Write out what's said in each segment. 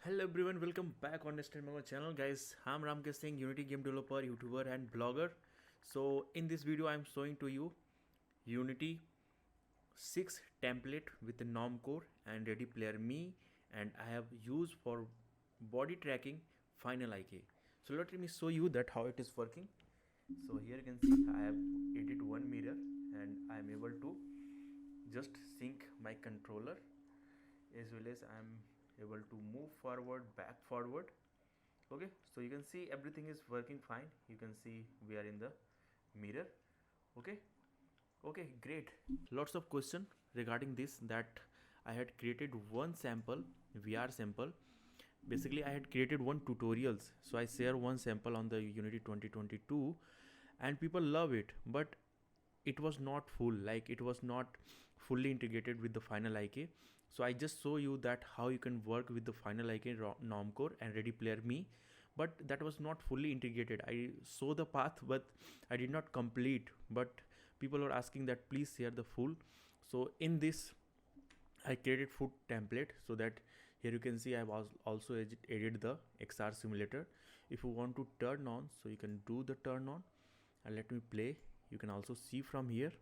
Hello everyone, welcome back on my channel guys. I'm Ramkesh Singh, Unity game developer, YouTuber and blogger. So in this video I'm showing to you Unity 6 template with the Normcore and Ready Player Me, and I have used for body tracking Final IK. So let me show you that how it is working. So here you can see I have added one mirror and I am able to just sync my controller, as well as I am able to move forward, back, forward. Okay, so you can see everything is working fine. You can see we are in the mirror. Okay, great. Lots of question regarding this, that I had created one sample, VR sample. Basically I had created one tutorials, so I share one sample on the Unity 2022 and people love it, but it was not full, like it was not fully integrated with the Final IK. So I just show you that how you can work with the Final IK, Normcore and Ready Player Me, but that was not fully integrated. I saw the path but I did not complete, but people were asking that please share the full. So in this I created food template, so that here you can see I was also added the XR simulator. If you want to turn on, so you can do the turn on, and let me play. You can also see from here.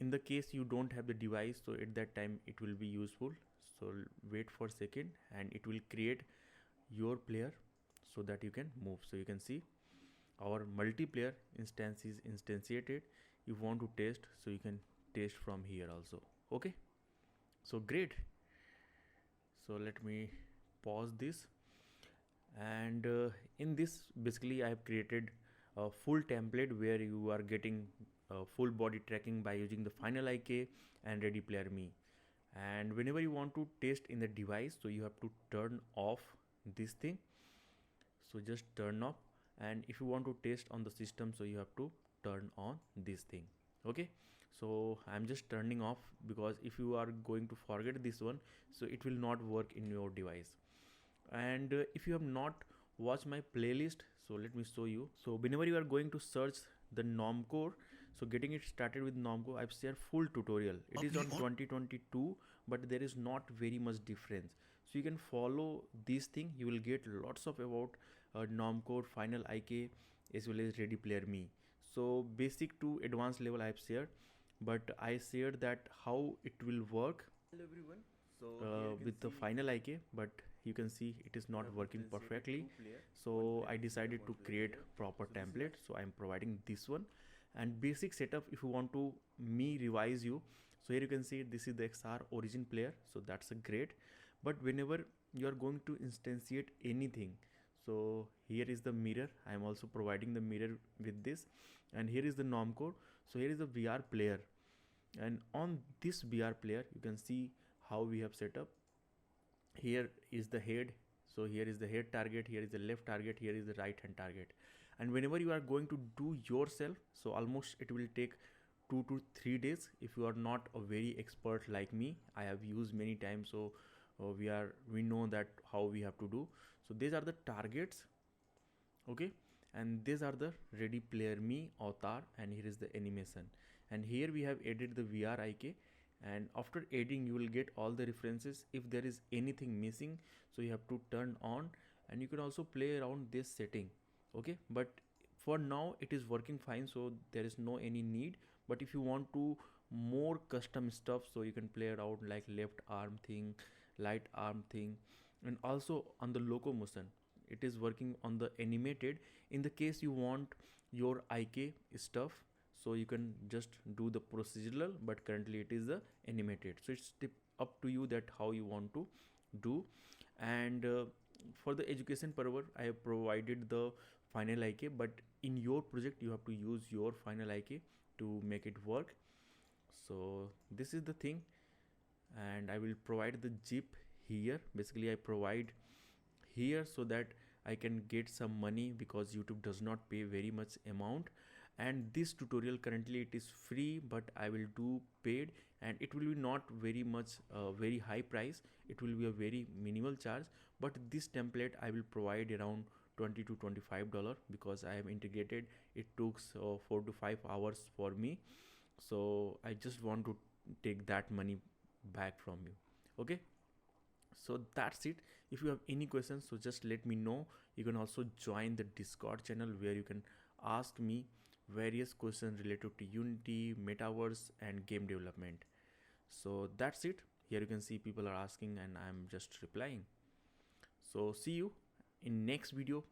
In the case you don't have the device, so at that time it will be useful. So wait for a second and it will create your player so that you can move. So you can see our multiplayer instance is instantiated. If you want to test, so you can test from here also. Okay, so great. So let me pause this, and in this basically I have created a full template where you are getting full body tracking by using the Final IK and Ready Player Me. And whenever you want to test in the device, so you have to turn off this thing, so just turn off. And if you want to test on the system, so you have to turn on this thing. Okay, so I'm just turning off, because if you are going to forget this one, so it will not work in your device. And if you have not watched my playlist, so let me show you. So whenever you are going to search the Normcore, so getting it started with Normcore, I've shared full tutorial. It is on 2022, but there is not very much difference. So you can follow this thing. You will get lots of about Normcore, Final IK, as well as Ready Player Me. So basic to advanced level I've shared, but I shared that how it will work. Hello everyone. So with the Final IK, but you can see it is not working perfectly. So I decided to create proper template. So I'm providing this one. And basic setup, if you want to me revise you, so here you can see this is the XR origin player, so that's a great. But whenever you are going to instantiate anything, so here is the mirror. I am also providing the mirror with this, and here is the Normcore. So here is the VR player, and on this VR player you can see how we have set up. Here is the head, so here is the head target, here is the left target, here is the right hand target. And whenever you are going to do yourself, so almost it will take 2 to 3 days. If you are not a very expert like me, I have used many times, so we know that how we have to do. So these are the targets. Okay, and these are the Ready Player Me avatar, and here is the animation. And here we have added the VR IK, and after adding you will get all the references. If there is anything missing, so you have to turn on, and you can also play around this setting. Okay, but for now it is working fine, so there is no any need. But if you want to more custom stuff, so you can play around like left arm thing, right arm thing, and also on the locomotion it is working on the animated. In the case you want your IK stuff, so you can just do the procedural, but currently it is the animated. So it's up to you that how you want to do. And for the education purpose I have provided the Final IK, but in your project you have to use your Final IK to make it work. So this is the thing, and I will provide the zip here. Basically I provide here so that I can get some money, because YouTube does not pay very much amount. And this tutorial currently it is free, but I will do paid, and it will be not very much very high price. It will be a very minimal charge, but this template I will provide around $20 to $25, because I have integrated. It took 4 to 5 hours for me, so I just want to take that money back from you. Okay, so that's it. If you have any questions, so just let me know. You can also join the Discord channel where you can ask me various questions related to Unity, metaverse, and game development. So that's it. Here you can see people are asking and I'm just replying. So see you in next video.